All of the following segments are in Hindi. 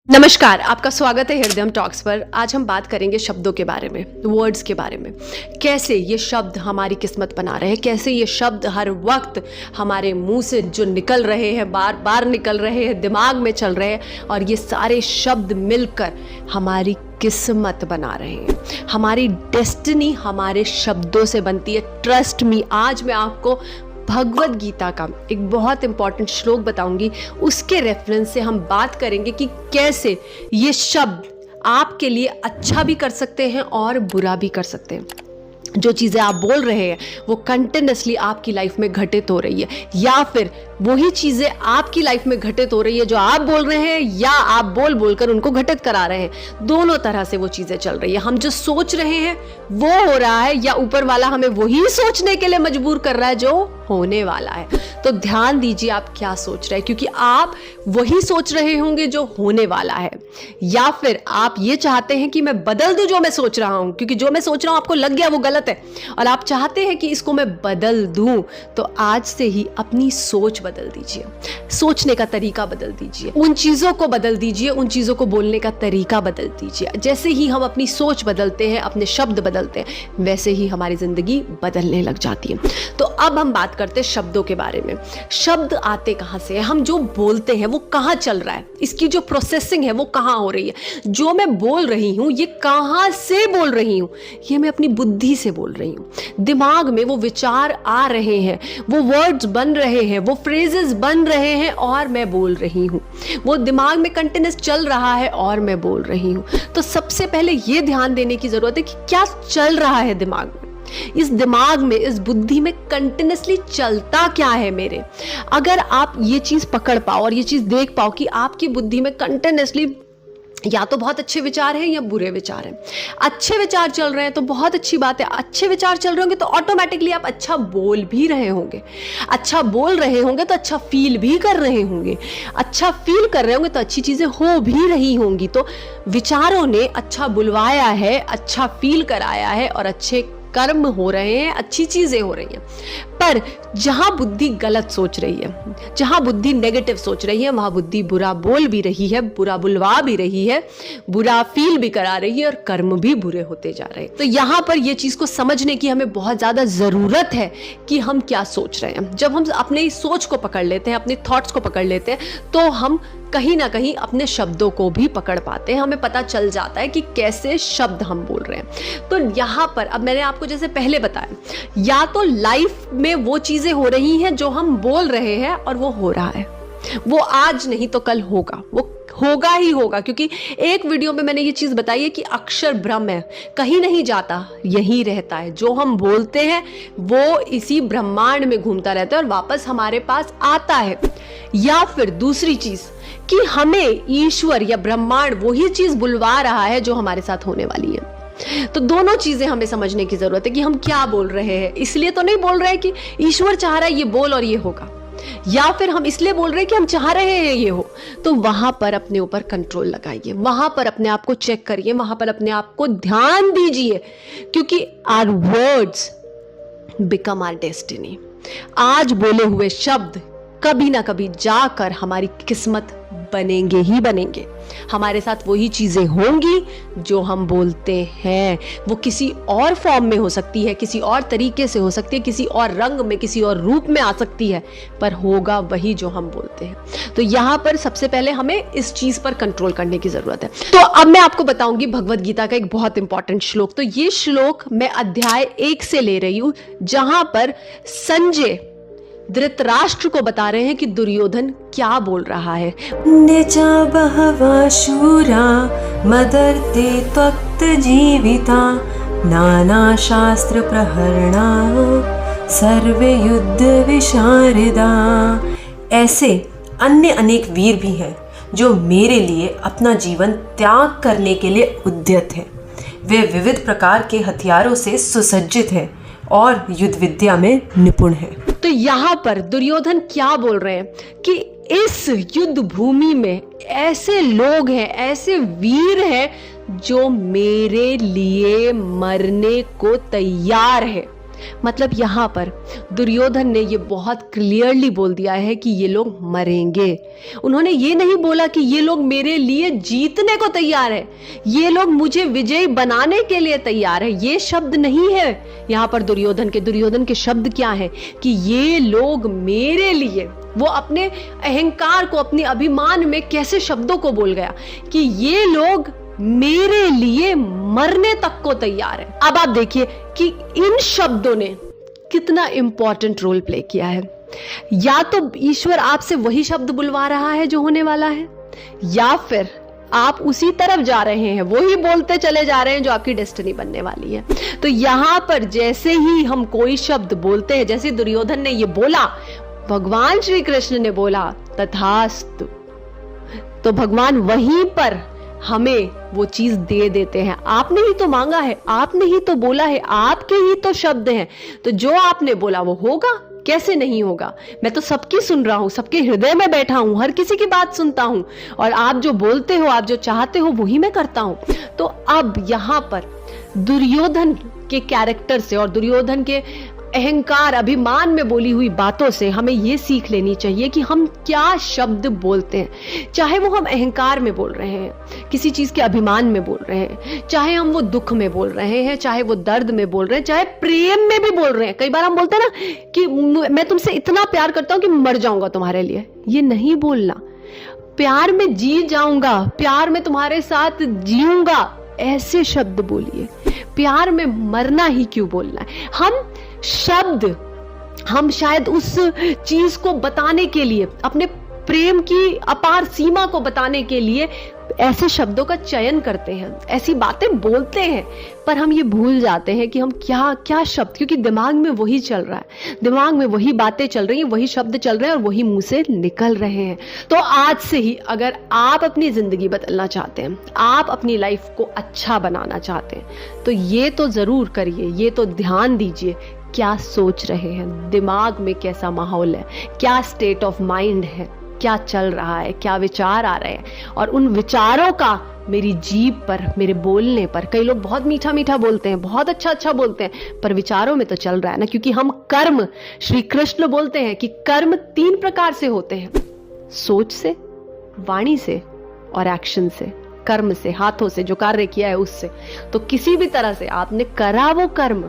नमस्कार, आपका स्वागत है हृदयम टॉक्स पर। आज हम बात करेंगे शब्दों के बारे में, वर्ड्स के बारे में। कैसे ये शब्द हमारी किस्मत बना रहे हैं, कैसे ये शब्द हर वक्त हमारे मुंह से जो निकल रहे हैं, बार बार निकल रहे हैं, दिमाग में चल रहे हैं, और ये सारे शब्द मिलकर हमारी किस्मत बना रहे हैं। हमारी डेस्टिनी हमारे शब्दों से बनती है। ट्रस्ट मी, आज मैं आपको भगवद गीता का एक बहुत इंपॉर्टेंट श्लोक बताऊंगी। उसके रेफरेंस से हम बात करेंगे कि कैसे ये शब्द आपके लिए अच्छा भी कर सकते हैं और बुरा भी कर सकते हैं। जो चीज़ें आप बोल रहे हैं वो कंटिन्यूसली आपकी लाइफ में घटित हो रही है, या फिर वही चीज़ें आपकी लाइफ में घटित हो रही है जो आप बोल रहे हैं, या आप बोल बोलकर उनको घटित करा रहे हैं। दोनों तरह से वो चीज़ें चल रही है। हम जो सोच रहे हैं वो हो रहा है, या ऊपर वाला हमें वही सोचने के लिए मजबूर कर रहा है जो होने वाला है। तो ध्यान दीजिए आप क्या सोच रहे हैं, क्योंकि आप वही सोच रहे होंगे जो होने वाला है, या फिर आप ये चाहते हैं कि मैं बदल दूं जो मैं सोच रहा हूं, क्योंकि जो मैं सोच रहा हूं आपको लग गया वो गलत है और आप चाहते हैं कि इसको मैं बदल दूं। तो आज से ही अपनी सोच बदल दीजिए, सोचने का तरीका बदल दीजिए, उन चीजों को बदल दीजिए, उन चीजों को बोलने का तरीका बदल दीजिए। जैसे ही हम अपनी सोच बदलते हैं, अपने शब्द बदलते हैं, वैसे ही हमारी जिंदगी बदलने लग जाती है। तो अब हम बात करते हैं शब्दों के बारे में। शब्द आते कहां से हैं, हम जो बोलते हैं वो कहां चल रहा है, इसकी जो प्रोसेसिंग है वो कहां हो रही है। जो मैं बोल रही हूं ये कहां से बोल रही हूं, ये मैं अपनी बुद्धि से बोल रही हूं। दिमाग में वो विचार आ रहे हैं, वो वर्ड्स बन रहे हैं, वो फ्रेजेस बन रहे हैं और मैं बोल रही हूं। वो दिमाग में कंटिन्यूस चल रहा है और मैं बोल रही हूं। तो सबसे पहले ये ध्यान देने की जरूरत है कि क्या चल रहा है दिमाग में, इस दिमाग में, इस बुद्धि में कंटिन्यूसली चलता क्या है मेरे। अगर आप ये चीज पकड़ पाओ और ये चीज देख पाओ कि आपकी बुद्धि में कंटिन्यूसली या तो बहुत अच्छे विचार हैं या बुरे विचार हैं। अच्छे विचार चल रहे हैं तो बहुत अच्छी बात है। अच्छे विचार चल रहे होंगे तो ऑटोमेटिकली आप अच्छा बोल भी रहे होंगे। अच्छा बोल रहे होंगे तो अच्छा फील भी कर रहे होंगे। अच्छा फील कर रहे होंगे तो अच्छी चीजें हो भी रही होंगी। तो विचारों ने अच्छा बुलवाया है, अच्छा फील कराया है और अच्छे कर्म हो रहे हैं, अच्छी चीजें हो रही हैं। पर जहां बुद्धि गलत सोच रही है, जहां बुद्धि नेगेटिव सोच रही है, वहां बुद्धि बुरा बोल भी रही है, बुरा बुलवा भी रही है, बुरा फील भी करा रही है और कर्म भी बुरे होते जा रहे हैं। तो यहां पर यह चीज को समझने की हमें बहुत ज्यादा जरूरत है कि हम क्या सोच रहे हैं। जब हम अपने सोच को पकड़ लेते हैं, अपने थॉट्स को पकड़ लेते हैं, तो हम कहीं ना कहीं अपने शब्दों को भी पकड़ पाते हैं। हमें पता चल जाता है कि कैसे शब्द हम बोल रहे हैं। तो यहाँ पर अब मैंने आपको जैसे पहले बताया, या तो लाइफ में वो चीजें हो रही हैं जो हम बोल रहे हैं और वो हो रहा है, वो आज नहीं तो कल होगा, वो होगा ही होगा। क्योंकि एक वीडियो में मैंने ये चीज बताई है कि अक्षर ब्रह्म है, कहीं नहीं जाता, यहीं रहता है। जो हम बोलते हैं वो इसी ब्रह्मांड में घूमता रहता है और वापस हमारे पास आता है। या फिर दूसरी चीज कि हमें ईश्वर या ब्रह्मांड वही चीज बुलवा रहा है जो हमारे साथ होने वाली है। तो दोनों चीजें हमें समझने की जरूरत है कि हम क्या बोल रहे हैं। इसलिए तो नहीं बोल रहे हैं कि ईश्वर चाह रहा है ये बोल और ये होगा, या फिर हम इसलिए बोल रहे हैं कि हम चाह रहे हैं ये हो। तो वहां पर अपने ऊपर कंट्रोल लगाइए, वहां पर अपने आप को चेक करिए, वहां पर अपने आप को ध्यान दीजिए, क्योंकि our words become our destiny. आज बोले हुए शब्द कभी ना कभी जाकर हमारी किस्मत बनेंगे ही बनेंगे। हमारे साथ वही चीजें होंगी जो हम बोलते हैं। वो किसी और फॉर्म में हो सकती है, किसी और तरीके से हो सकती है, किसी और रंग में, किसी और रूप में आ सकती है, पर होगा वही जो हम बोलते हैं। तो यहाँ पर सबसे पहले हमें इस चीज पर कंट्रोल करने की जरूरत है। तो अब मैं आपको बताऊंगी भगवद गीता का एक बहुत इंपॉर्टेंट श्लोक। तो ये श्लोक मैं अध्याय 1 से ले रही हूं, जहां पर संजय धृतराष्ट्र को बता रहे हैं कि दुर्योधन क्या बोल रहा है। निचा बहवा शूरा मदर्ते त्वक्त जीविता नाना शास्त्र प्रहरणा सर्वे युद्ध विशारदा। ऐसे अन्य अनेक वीर भी हैं जो मेरे लिए अपना जीवन त्याग करने के लिए उद्यत हैं। वे विविध प्रकार के हथियारों से सुसज्जित हैं और युद्ध विद्या में निपुण हैं। तो यहाँ पर दुर्योधन क्या बोल रहे हैं कि इस युद्ध भूमि में ऐसे लोग हैं, ऐसे वीर हैं जो मेरे लिए मरने को तैयार है। मतलब यहाँ पर दुर्योधन ने ये बहुत क्लियरली बोल दिया है कि ये लोग मरेंगे। उन्होंने ये नहीं बोला कि ये लोग मेरे लिए जीतने को तैयार है, ये लोग मुझे विजयी बनाने के लिए तैयार है। ये शब्द नहीं है यहाँ पर दुर्योधन के शब्द क्या है कि ये लोग मेरे लिए, वो अपने अहंकार को, अपने अभिमान में कैसे शब्दों को बोल गया कि ये लोग मेरे लिए मरने तक को तैयार है। अब आप देखिए कि इन शब्दों ने कितना इंपॉर्टेंट रोल प्ले किया है। या तो ईश्वर आपसे वही शब्द बुलवा रहा है जो होने वाला है, या फिर आप उसी तरफ जा रहे हैं, वही बोलते चले जा रहे हैं जो आपकी डेस्टिनी बनने वाली है। तो यहां पर जैसे ही हम कोई शब्द बोलते हैं, जैसे दुर्योधन ने ये बोला, भगवान श्री कृष्ण ने बोला तथास्तु, तो भगवान वहीं पर हमें वो चीज दे देते हैं। आपने ही तो मांगा है, आपने ही तो बोला है, आपके ही तो शब्द हैं, तो जो आपने बोला वो होगा, कैसे नहीं होगा। मैं तो सबकी सुन रहा हूं, सबके हृदय में बैठा हूं, हर किसी की बात सुनता हूं, और आप जो बोलते हो, आप जो चाहते हो, वही मैं करता हूं। तो अब यहां पर दुर्योधन के कैरेक्टर से और दुर्योधन के अहंकार, अभिमान में बोली हुई बातों से हमें यह सीख लेनी चाहिए कि हम क्या शब्द बोलते हैं। चाहे वो हम अहंकार में बोल रहे हैं, किसी चीज के अभिमान में बोल रहे हैं, चाहे हम वो दुख में बोल रहे हैं, चाहे वो दर्द में बोल रहे हैं, चाहे प्रेम में भी बोल रहे हैं। कई बार हम बोलते हैं ना कि मैं तुमसे इतना प्यार करता हूं कि मर जाऊंगा तुम्हारे लिए। ये नहीं बोलना। प्यार में जी जाऊंगा, प्यार में तुम्हारे साथ जीऊंगा, ऐसे शब्द बोलिए। प्यार में मरना ही क्यों बोलना है। हम शायद उस चीज को बताने के लिए, अपने प्रेम की अपार सीमा को बताने के लिए ऐसे शब्दों का चयन करते हैं, ऐसी बातें बोलते हैं, पर हम ये भूल जाते हैं कि हम क्या शब्द, क्योंकि दिमाग में वही चल रहा है, दिमाग में वही बातें चल रही हैं, वही शब्द चल रहे हैं और वही मुंह से निकल रहे हैं। तो आज से ही अगर आप अपनी जिंदगी बदलना चाहते हैं, आप अपनी लाइफ को अच्छा बनाना चाहते हैं, तो ये तो जरूर करिए, ये तो ध्यान दीजिए क्या सोच रहे हैं, दिमाग में कैसा माहौल है, क्या स्टेट ऑफ माइंड है, क्या चल रहा है, क्या विचार आ रहे हैं, और उन विचारों का मेरी जीभ पर, मेरे बोलने पर, कई लोग बहुत मीठा मीठा बोलते हैं, बहुत अच्छा बोलते हैं, पर विचारों में तो चल रहा है ना। क्योंकि हम कर्म, श्री कृष्ण बोलते हैं कि कर्म 3 प्रकार से होते हैं, सोच से, वाणी से और एक्शन से। कर्म से, हाथों से जो कार्य किया है उससे। तो किसी भी तरह से आपने करा वो कर्म,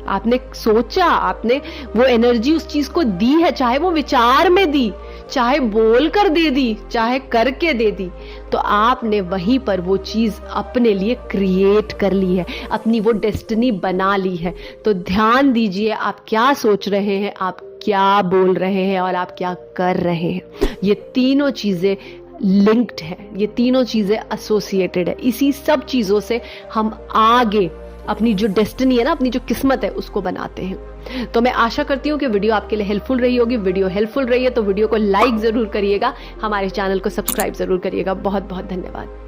आपने सोचा, आपने वो एनर्जी उस चीज को दी है, चाहे वो विचार में दी, चाहे बोल कर दे दी, चाहे करके दे दी, तो आपने वहीं पर वो चीज अपने लिए क्रिएट कर ली है, अपनी वो डेस्टिनी बना ली है। तो ध्यान दीजिए आप क्या सोच रहे हैं, आप क्या बोल रहे हैं और आप क्या कर रहे हैं। ये तीनों चीजें लिंक्ड है, ये तीनों चीजें एसोसिएटेड है। इसी सब चीजों से हम आगे अपनी जो डेस्टिनी है ना, अपनी जो किस्मत है, उसको बनाते हैं। तो मैं आशा करती हूँ कि वीडियो आपके लिए हेल्पफुल रही होगी। वीडियो हेल्पफुल रही है तो वीडियो को लाइक जरूर करिएगा, हमारे चैनल को सब्सक्राइब जरूर करिएगा। बहुत बहुत धन्यवाद।